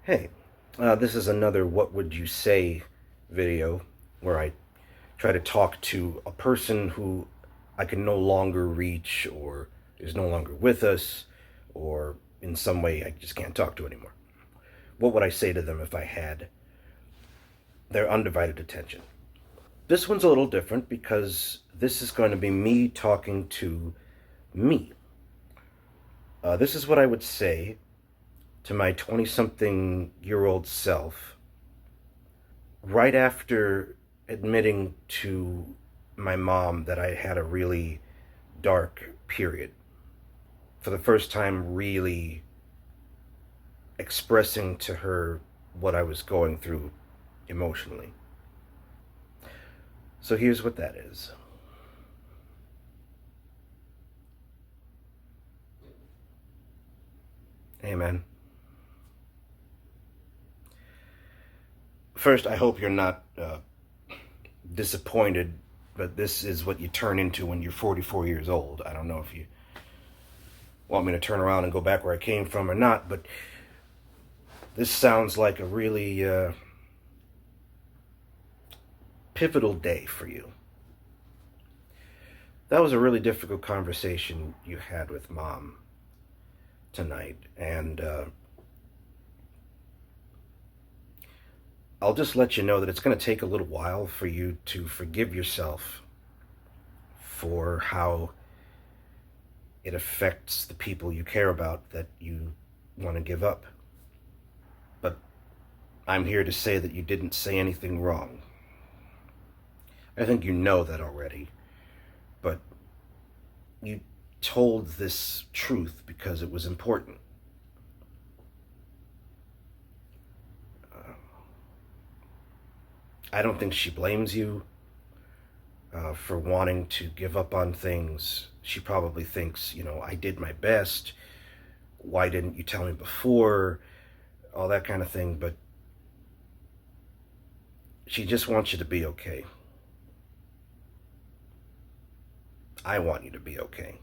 Hey, this is another What Would You Say video where I try to talk to a person who I can no longer reach or is no longer with us or in some way I just can't talk to anymore. What would I say to them if I had their undivided attention? This one's a little different because this is going to be me talking to me. This is what I would say to my 20-something-year-old self right after admitting to my mom that I had a really dark period. For the first time, really expressing to her what I was going through emotionally. So here's what that is. Hey, man. First, I hope you're not disappointed, but this is what you turn into when you're 44 years old. I don't know if you want me to turn around and go back where I came from or not, but this sounds like a really pivotal day for you. That was a really difficult conversation you had with Mom tonight, and I'll just let you know that it's going to take a little while for you to forgive yourself for how it affects the people you care about that you want to give up. But I'm here to say that you didn't say anything wrong. I think you know that already, but you told this truth because it was important. I don't think she blames you for wanting to give up on things. She probably thinks, I did my best. Why didn't you tell me before? All that kind of thing. But she just wants you to be okay. I want you to be okay.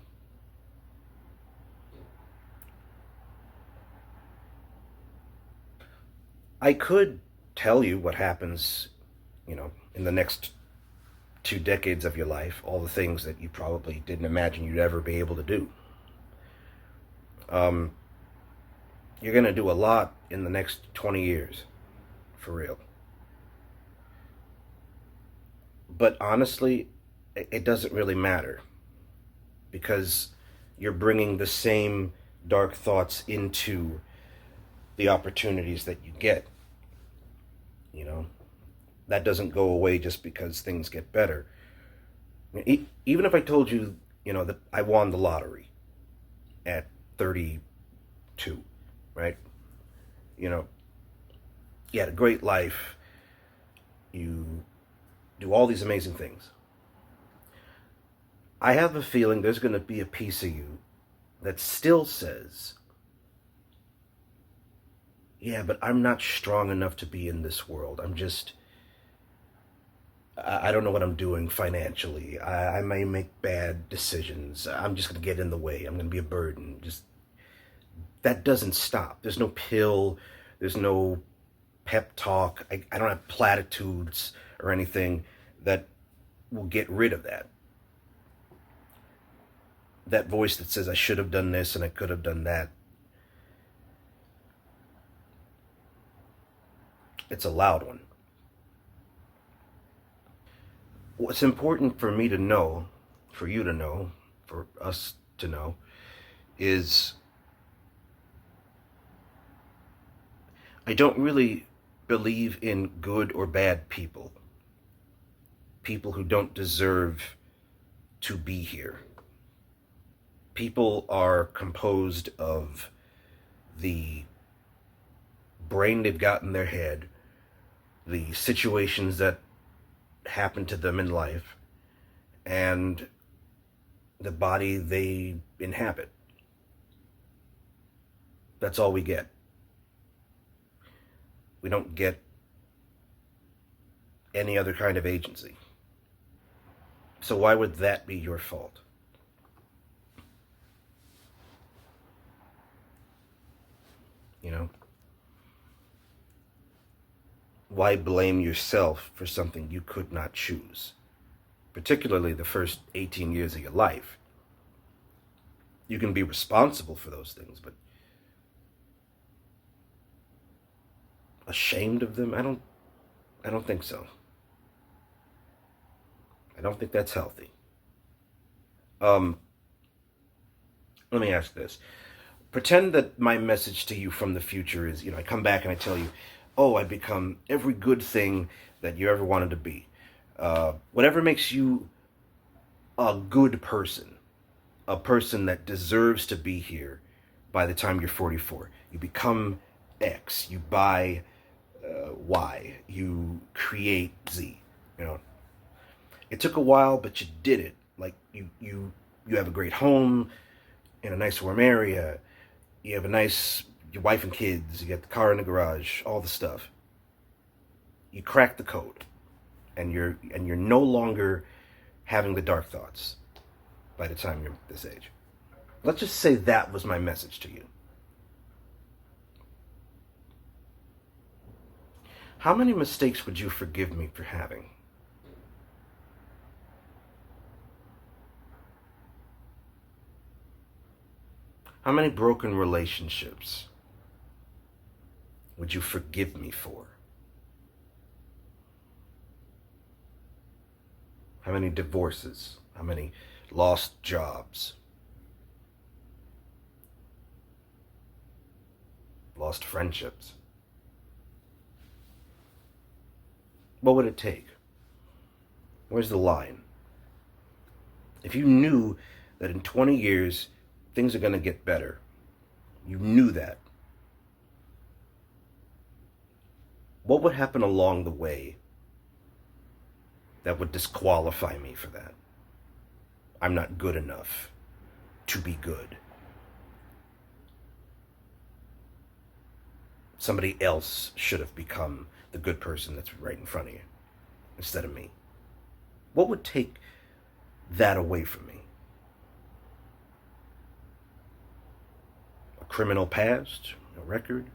I could tell you what happens, in the next 2 decades of your life, all the things that you probably didn't imagine you'd ever be able to do. You're going to do a lot in the next 20 years, for real. But honestly, it doesn't really matter because you're bringing the same dark thoughts into the opportunities that you get. That doesn't go away just because things get better. Even if I told you, that I won the lottery at 32, right? You had a great life. You do all these amazing things. I have a feeling there's going to be a piece of you that still says, yeah, but I'm not strong enough to be in this world. I don't know what I'm doing financially. I may make bad decisions. I'm just going to get in the way. I'm going to be a burden. That doesn't stop. There's no pill. There's no pep talk. I don't have platitudes or anything that will get rid of that. That voice that says I should have done this and I could have done that. It's a loud one. What's important for me to know, for you to know, for us to know, is I don't really believe in good or bad people. People who don't deserve to be here. People are composed of the brain they've got in their head, the situations that happen to them in life, and the body they inhabit. That's all we get. We don't get any other kind of agency. So why would that be your fault? Why blame yourself for something you could not choose? Particularly the first 18 years of your life. You can be responsible for those things, but ashamed of them? I don't think so. I don't think that's healthy. Um, Let me ask this. Pretend that my message to you from the future is, I come back and I tell you, oh, I become every good thing that you ever wanted to be. Whatever makes you a good person, a person that deserves to be here by the time you're 44. You become X, you buy Y, you create Z. It took a while, but you did it. Like you have a great home in a nice warm area. You have your wife and kids. You got the car in the garage, all the stuff. You crack the code, and you're no longer having the dark thoughts by the time you're this age. Let's just say that was my message to you. How many mistakes would you forgive me for having? How many broken relationships would you forgive me for? How many divorces? How many lost jobs? Lost friendships? What would it take? Where's the line? If you knew that in 20 years things are going to get better, you knew that, what would happen along the way that would disqualify me for that? I'm not good enough to be good. Somebody else should have become the good person that's right in front of you instead of me. What would take that away from me? A criminal past, a record?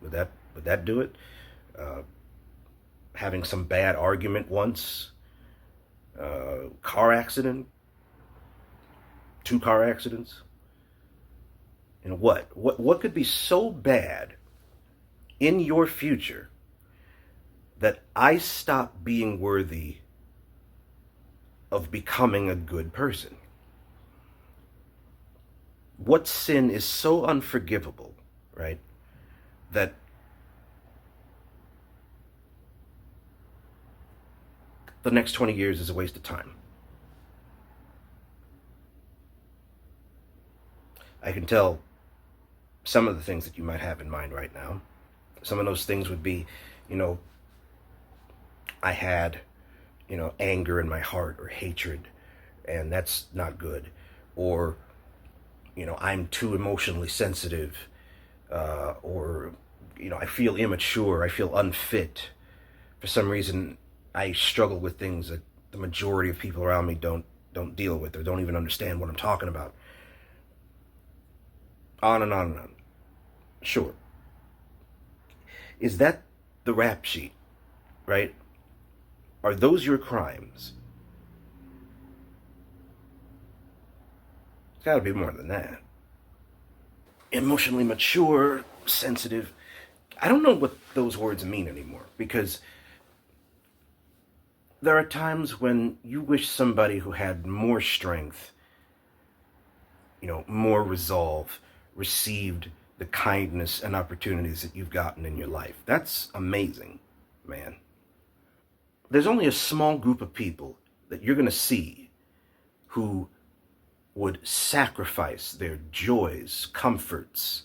Would that do it? Having some bad argument once, car accident, 2 car accidents. What could be so bad in your future that I stop being worthy of becoming a good person? What sin is so unforgivable, right, that the next 20 years is a waste of time? I can tell some of the things that you might have in mind right now. Some of those things would be, I had, anger in my heart or hatred, and that's not good. Or, I'm too emotionally sensitive, or, I feel immature, I feel unfit. For some reason, I struggle with things that the majority of people around me don't deal with or don't even understand what I'm talking about. On and on and on. Sure. Is that the rap sheet, right? Are those your crimes? It's got to be more than that. Emotionally mature, sensitive. I don't know what those words mean anymore, because there are times when you wish somebody who had more strength, more resolve, received the kindness and opportunities that you've gotten in your life. That's amazing, man. There's only a small group of people that you're going to see who would sacrifice their joys, comforts,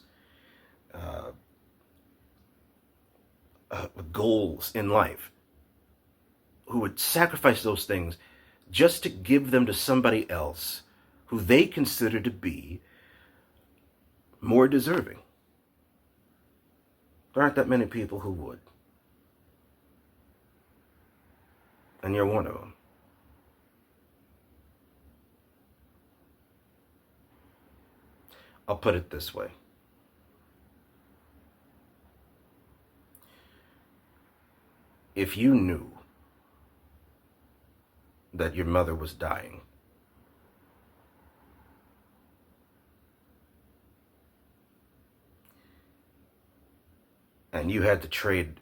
goals in life, who would sacrifice those things just to give them to somebody else who they consider to be more deserving. There aren't that many people who would. And you're one of them. I'll put it this way. If you knew that your mother was dying, and you had to trade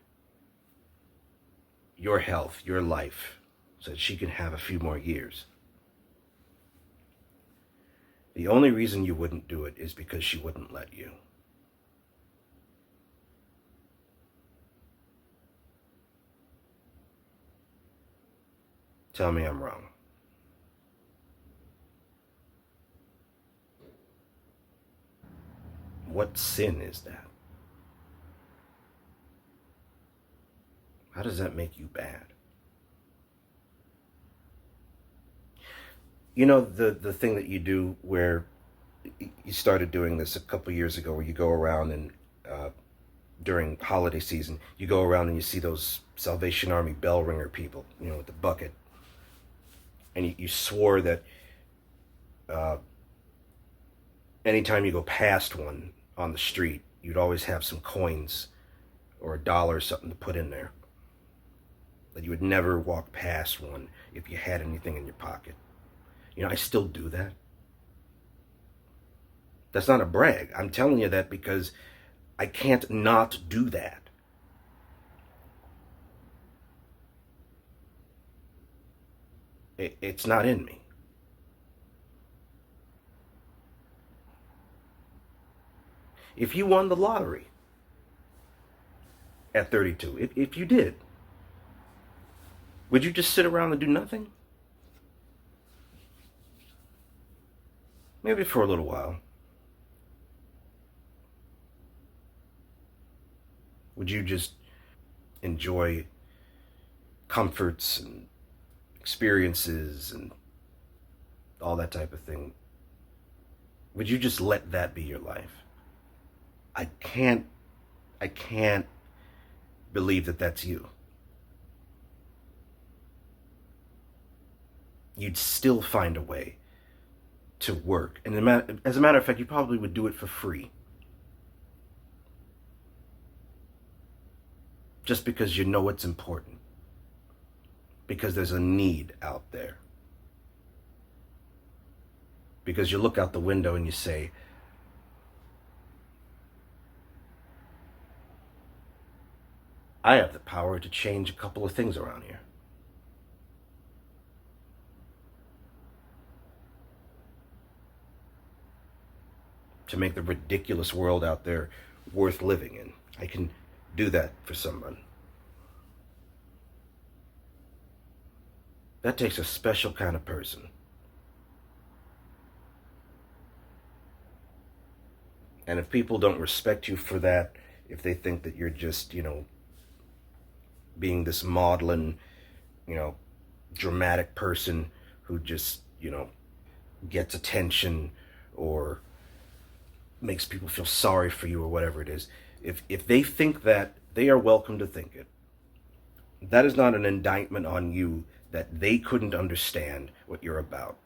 your health, your life, so that she can have a few more years, the only reason you wouldn't do it is because she wouldn't let you. Tell me I'm wrong. What sin is that? How does that make you bad? You know, the thing that you do where you started doing this a couple years ago, where you go around and during holiday season, you go around and you see those Salvation Army bell ringer people, you know, with the bucket. And you swore that anytime you go past one on the street, you'd always have some coins or a dollar or something to put in there. That you would never walk past one if you had anything in your pocket. You know, I still do that. That's not a brag. I'm telling you that because I can't not do that. It's not in me. If you won the lottery at 32, if you did, would you just sit around and do nothing? Maybe for a little while. Would you just enjoy comforts and experiences and all that type of thing? Would you just let that be your life? I can't believe that that's you. You'd still find a way to work. And as a matter of fact, you probably would do it for free. Just because you know it's important. Because there's a need out there. Because you look out the window and you say, I have the power to change a couple of things around here. To make the ridiculous world out there worth living in. I can do that for someone. That takes a special kind of person. And if people don't respect you for that, if they think that you're just, you know, being this maudlin, you know, dramatic person who just, you know, gets attention or makes people feel sorry for you or whatever it is, if they think that, they are welcome to think it. That is not an indictment on you that they couldn't understand what you're about.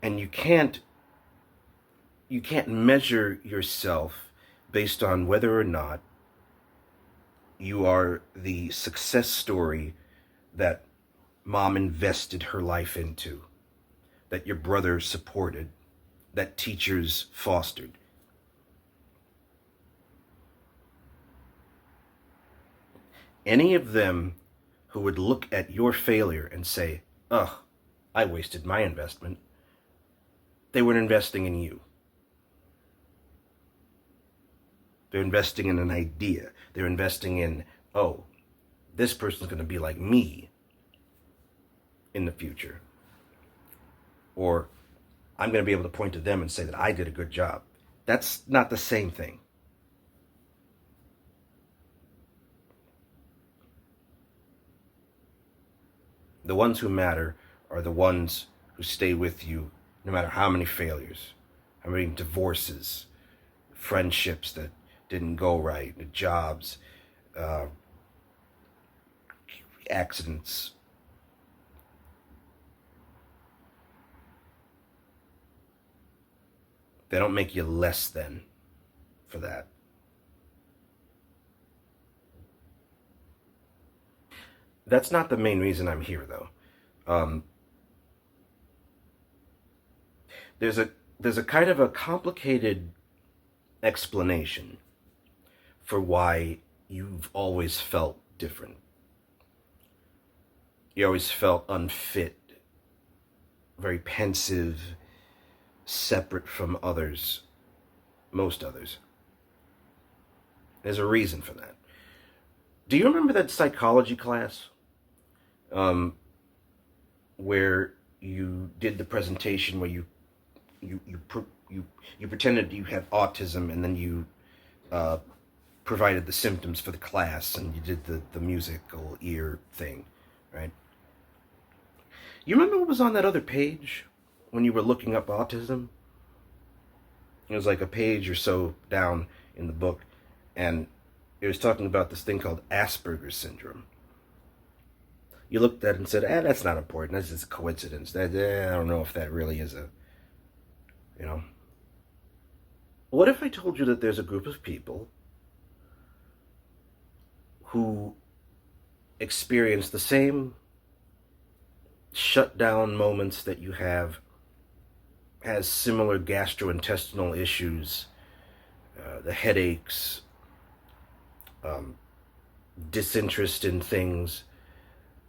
And you can't measure yourself based on whether or not you are the success story that mom invested her life into, that your brother supported, that teachers fostered. Any of them who would look at your failure and say, ugh, I wasted my investment, they were investing in you. They're investing in an idea. They're investing in, oh, this person's going to be like me in the future. Or I'm going to be able to point to them and say that I did a good job. That's not the same thing. The ones who matter are the ones who stay with you no matter how many failures, how many divorces, friendships that didn't go right, jobs, accidents. They don't make you less than for that. That's not the main reason I'm here, though. There's a kind of a complicated explanation for why you've always felt different. You always felt unfit, very pensive, separate from others, most others. There's a reason for that. Do you remember that psychology class where you did the presentation where you pretended you had autism, and then you provided the symptoms for the class, and you did the musical ear thing, right? You remember what was on that other page when you were looking up autism? It was like a page or so down in the book, and it was talking about this thing called Asperger's syndrome. You looked at it and said, that's not important. That's just a coincidence. I don't know if that really is What if I told you that there's a group of people who experience the same shutdown moments that you have, has similar gastrointestinal issues, the headaches, disinterest in things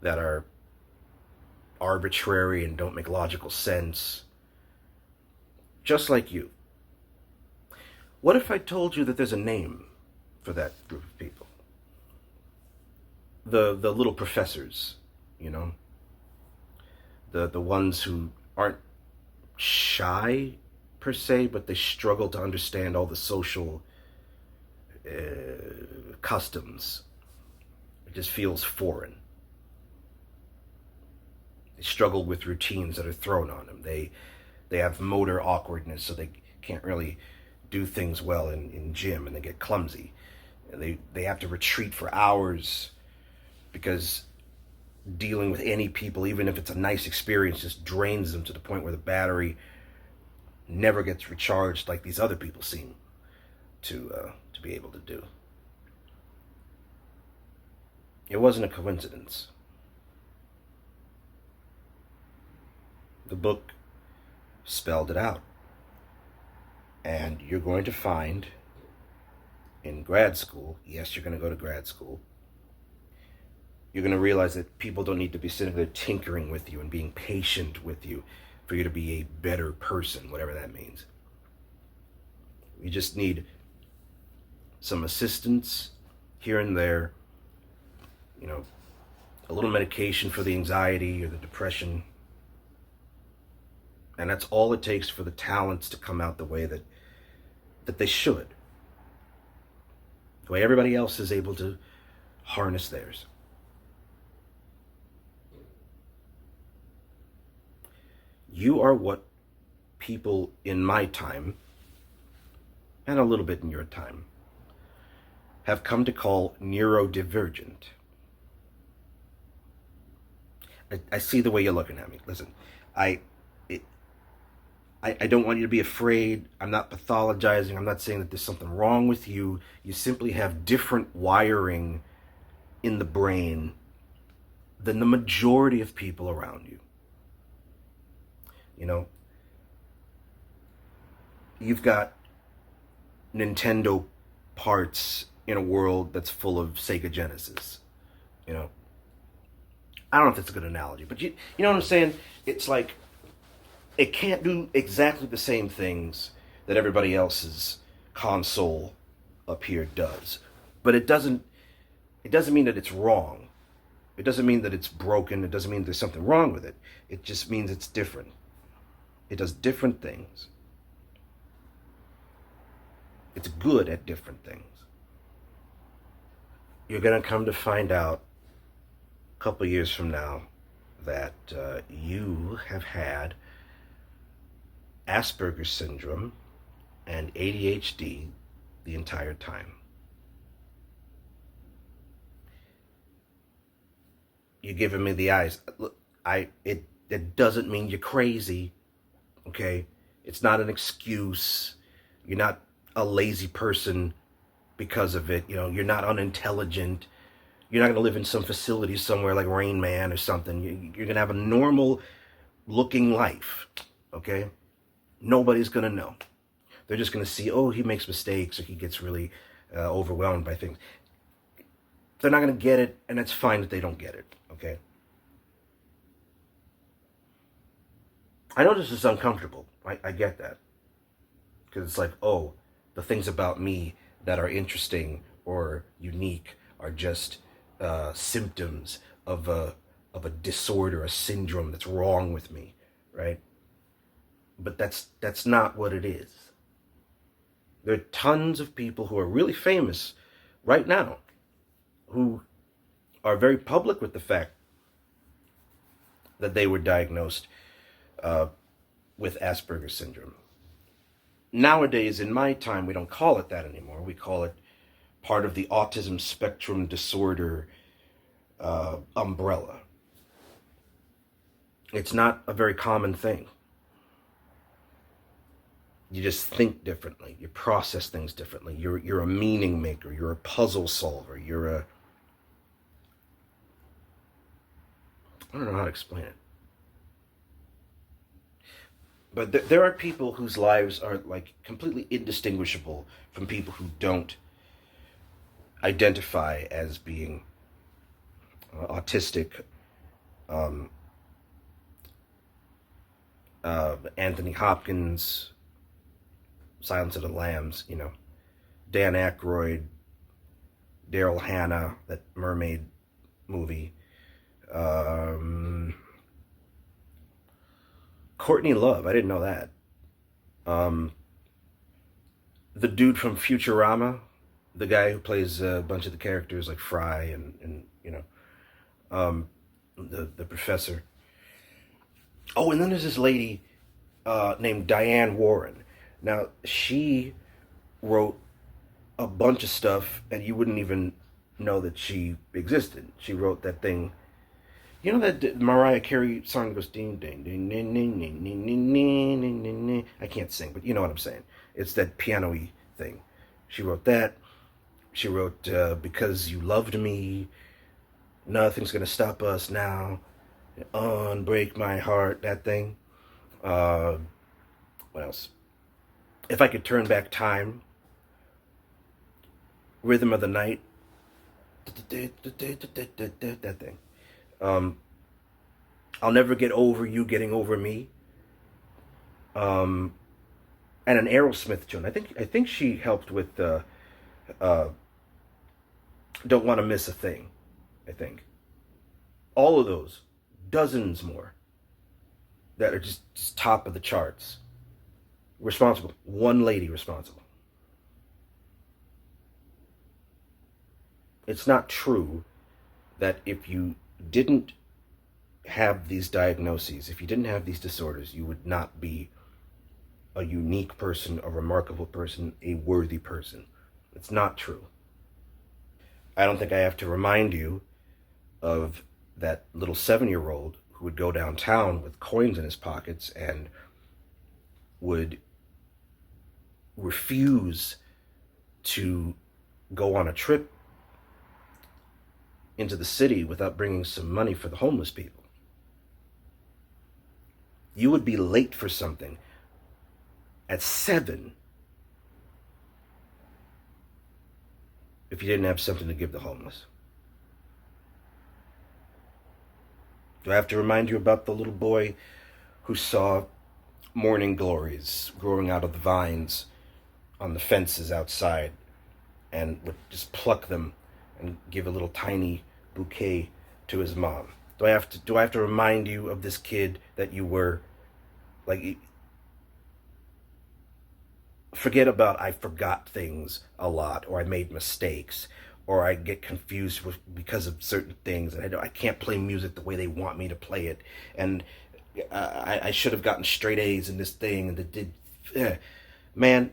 that are arbitrary and don't make logical sense, just like you? What if I told you that there's a name for that group of people? The little professors, the ones who aren't shy per se, but they struggle to understand all the social customs. It just feels foreign. They struggle with routines that are thrown on them. They have motor awkwardness, so they can't really do things well in gym, and they get clumsy. They have to retreat for hours because dealing with any people, even if it's a nice experience, just drains them to the point where the battery never gets recharged like these other people seem to be able to do. It wasn't a coincidence. The book spelled it out. And you're going to find in grad school, yes, you're going to go to grad school, you're going to realize that people don't need to be sitting there tinkering with you and being patient with you for you to be a better person, whatever that means. You just need some assistance here and there, a little medication for the anxiety or the depression. And that's all it takes for the talents to come out the way that they should. The way everybody else is able to harness theirs. You are what people in my time, and a little bit in your time, have come to call neurodivergent. I see the way you're looking at me. Listen, I don't want you to be afraid. I'm not pathologizing. I'm not saying that there's something wrong with you. You simply have different wiring in the brain than the majority of people around you. You've got Nintendo parts in a world that's full of Sega Genesis. I don't know if that's a good analogy, but you know what I'm saying? It's like, it can't do exactly the same things that everybody else's console up here does. But it doesn't mean that it's wrong. It doesn't mean that it's broken. It doesn't mean there's something wrong with it. It just means it's different. It does different things. It's good at different things. You're going to come to find out a couple years from now that you have had Asperger's syndrome and ADHD the entire time. You're giving me the eyes. Look, it doesn't mean you're crazy, okay? It's not an excuse. You're not a lazy person because of it. You're not unintelligent. You're not going to live in some facility somewhere like Rain Man or something. You're going to have a normal looking life, okay? Nobody's going to know. They're just going to see, oh, he makes mistakes or he gets really overwhelmed by things. They're not going to get it, and it's fine that they don't get it, okay? I know this is uncomfortable. I get that. Because it's like, oh, the things about me that are interesting or unique are just symptoms of a disorder, a syndrome that's wrong with me, right? But that's not what it is. There are tons of people who are really famous right now who are very public with the fact that they were diagnosed with Asperger's syndrome. Nowadays, in my time, we don't call it that anymore. We call it part of the autism spectrum disorder umbrella. It's not a very common thing. You just think differently. You process things differently. You're a meaning maker. You're a puzzle solver. I don't know how to explain it. But there are people whose lives are like completely indistinguishable from people who don't identify as being autistic. Anthony Hopkins, Silence of the Lambs, Dan Aykroyd, Daryl Hannah, that mermaid movie, Courtney Love, I didn't know that. The dude from Futurama, the guy who plays a bunch of the characters like Fry and the professor. Oh, and then there's this lady named Diane Warren. Now, she wrote a bunch of stuff, and you wouldn't even know that she existed. She wrote that thing. You know that Mariah Carey song that goes ding ding ding ding ding ding ding ding ding ding ding ding. I can't sing, but you know what I'm saying. It's that piano-y thing. She wrote that. She wrote Because You Loved Me, Nothing's Gonna Stop Us Now, Unbreak My Heart, that thing. What else? If I Could Turn Back Time, Rhythm of the Night, that thing. I'll Never Get Over You Getting Over Me. And an Aerosmith tune. I think she helped with Don't Want to Miss a Thing. I think. All of those, dozens more, that are just top of the charts. Responsible. One lady responsible. It's not true that if you didn't have these diagnoses, if you didn't have these disorders, you would not be a unique person, a remarkable person, a worthy person. It's not true. I don't think I have to remind you of that little 7-year-old who would go downtown with coins in his pockets and would refuse to go on a trip into the city without bringing some money for the homeless people. You would be late for something at 7 if you didn't have something to give the homeless. Do I have to remind you about the little boy who saw morning glories growing out of the vines on the fences outside and would just pluck them and give a little tiny bouquet to his mom? Do I have to remind you of this kid that you were like? Forget about I forgot things a lot, or I made mistakes, or I get confused because of certain things, and I can't play music the way they want me to play it, and I should have gotten straight A's in this thing, and it did. Man,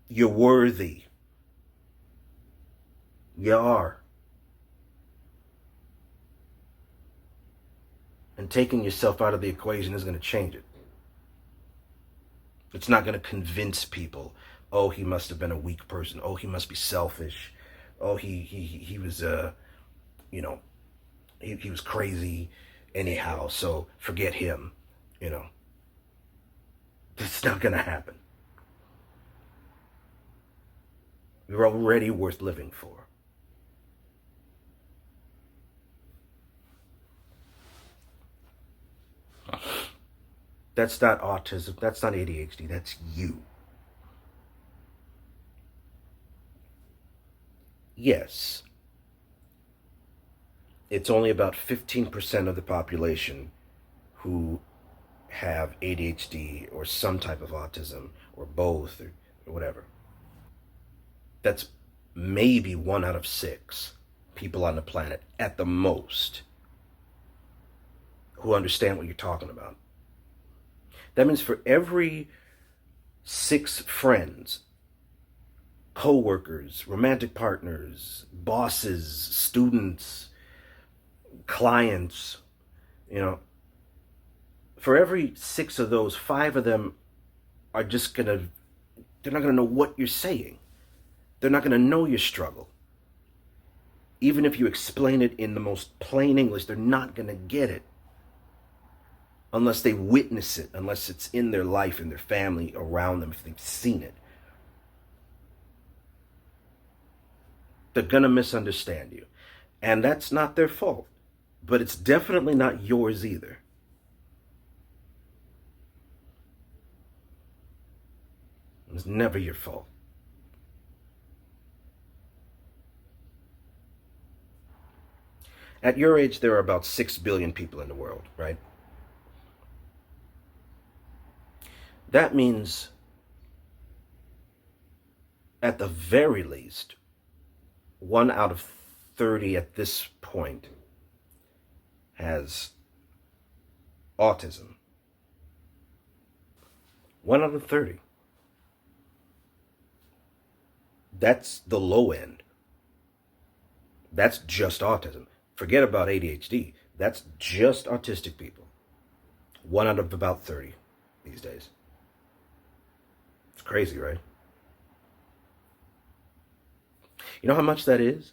you're worthy. You are. And taking yourself out of the equation is going to change it. It's not going to convince people, oh, he must have been a weak person. Oh, he must be selfish. Oh, he was, you know, he was crazy anyhow, so forget him, you know. It's not going to happen. You're already worth living for. That's not autism. That's not ADHD. That's you. Yes, it's only about 15% of the population who have ADHD or some type of autism or both or whatever. That's maybe 1 out of 6 people on the planet at the most who understand what you're talking about. That means for every 6 friends, co-workers, romantic partners, bosses, students, clients, you know, for every 6 of those, 5 of them are just gonna, they're not gonna know what you're saying. They're not gonna know your struggle. Even if you explain it in the most plain English, they're not gonna get it unless they witness it, unless it's in their life, in their family, around them, if they've seen it. They're gonna misunderstand you. And that's not their fault. But it's definitely not yours either. It's never your fault. At your age, there are about 6 billion people in the world, right? That means, at the very least, 1 out of 30 at this point has autism. 1 out of 30. That's the low end. That's just autism. Forget about ADHD. That's just autistic people. 1 out of about 30 these days. It's crazy, right? You know how much that is?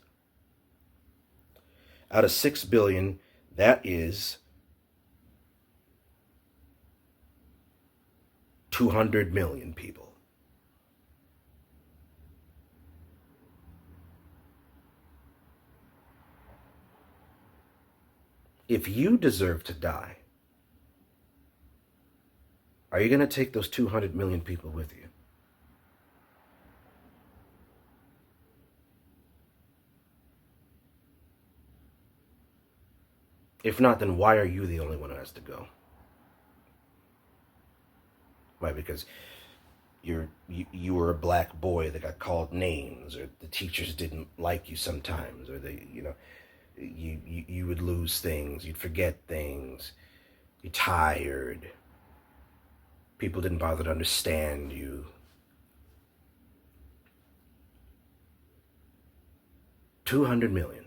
Out of 6 billion, that is 200 million people. If you deserve to die, are you going to take those 200 million people with you? If not, then why are you the only one who has to go? Why? Because you were a black boy that got called names, or the teachers didn't like you sometimes, or you would lose things, you'd forget things, you're tired, people didn't bother to understand you. 200 million.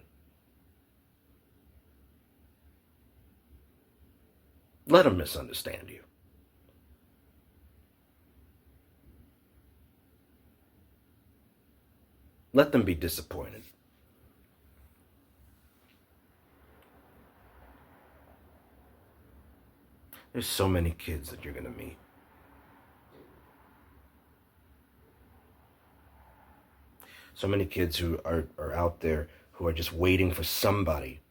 Let them misunderstand you. Let them be disappointed. There's so many kids that you're going to meet. So many kids who are out there who are just waiting for somebody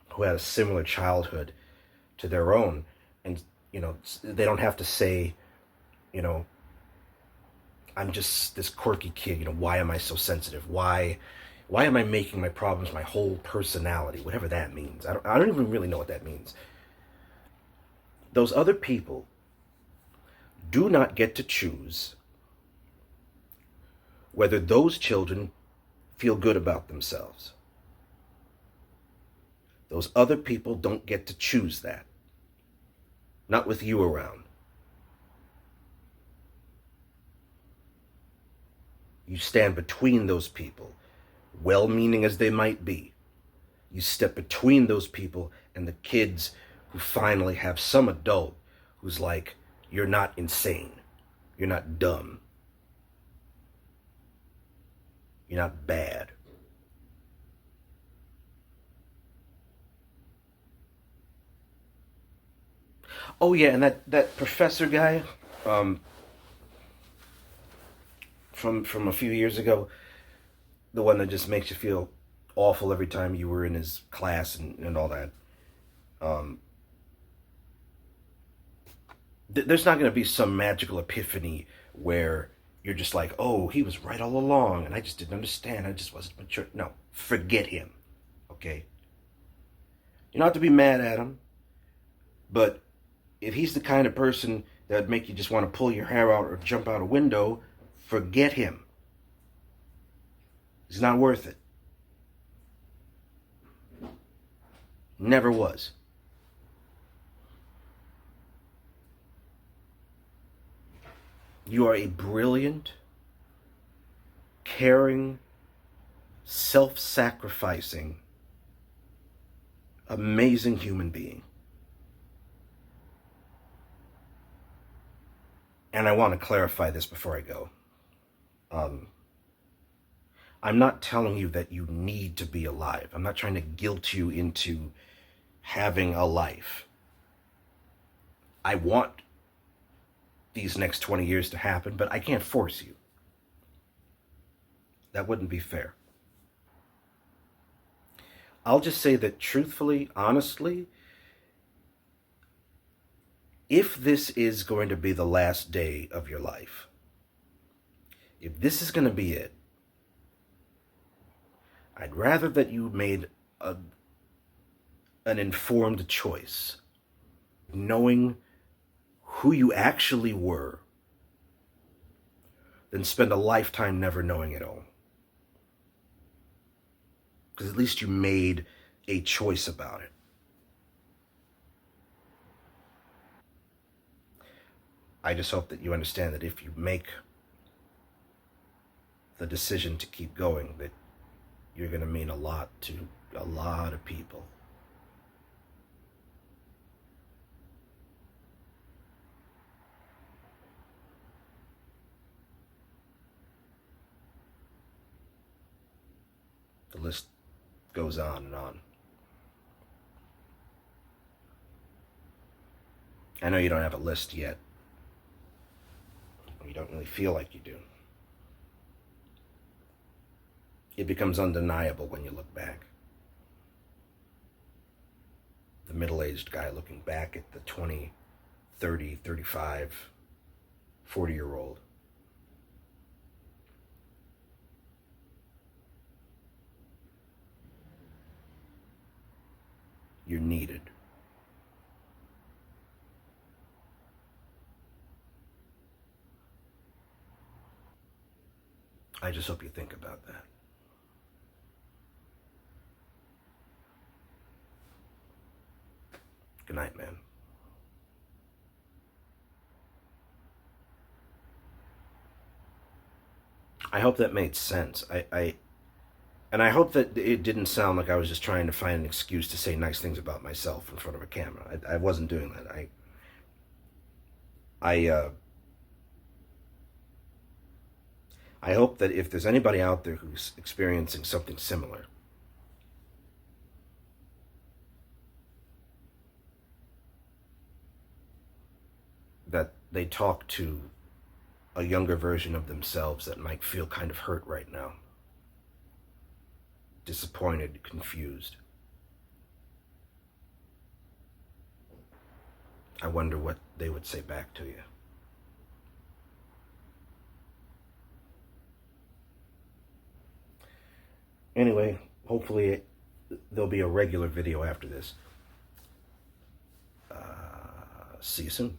who had a similar childhood to their own. And, they don't have to say, I'm just this quirky kid. Why am I so sensitive? Why am I making my problems my whole personality? Whatever that means. I don't even really know what that means. Those other people do not get to choose whether those children feel good about themselves. Those other people don't get to choose that. Not with you around. You stand between those people, well-meaning as they might be. You step between those people and the kids who finally have some adult who's like, you're not insane. You're not dumb. You're not bad. Oh yeah, and that professor guy, um, from a few years ago, the one that just makes you feel awful every time you were in his class and all that. Um, there's not going to be some magical epiphany where you're just like, oh, he was right all along, and I just didn't understand. I just wasn't mature. No, forget him. Okay, you don't have to be mad at him, but if he's the kind of person that would make you just want to pull your hair out or jump out a window, forget him. He's not worth it. Never was. You are a brilliant, caring, self-sacrificing, amazing human being. And I want to clarify this before I go. I'm not telling you that you need to be alive. I'm not trying to guilt you into having a life. I want these next 20 years to happen, but I can't force you. That wouldn't be fair. I'll just say that truthfully, honestly, if this is going to be the last day of your life, if this is going to be it, I'd rather that you made an informed choice, knowing who you actually were, than spend a lifetime never knowing it all. Because at least you made a choice about it. I just hope that you understand that if you make the decision to keep going, that you're going to mean a lot to a lot of people. The list goes on and on. I know you don't have a list yet. You don't really feel like you do. It becomes undeniable when you look back. The middle-aged guy looking back at the 20, 30, 35, 40-year-old. You're needed. I just hope you think about that. Good night, man. I hope that made sense. And I hope that it didn't sound like I was just trying to find an excuse to say nice things about myself in front of a camera. I wasn't doing that. I hope that if there's anybody out there who's experiencing something similar, that they talk to a younger version of themselves that might feel kind of hurt right now. Disappointed, confused. I wonder what they would say back to you. Anyway, hopefully there'll be a regular video after this. See you soon.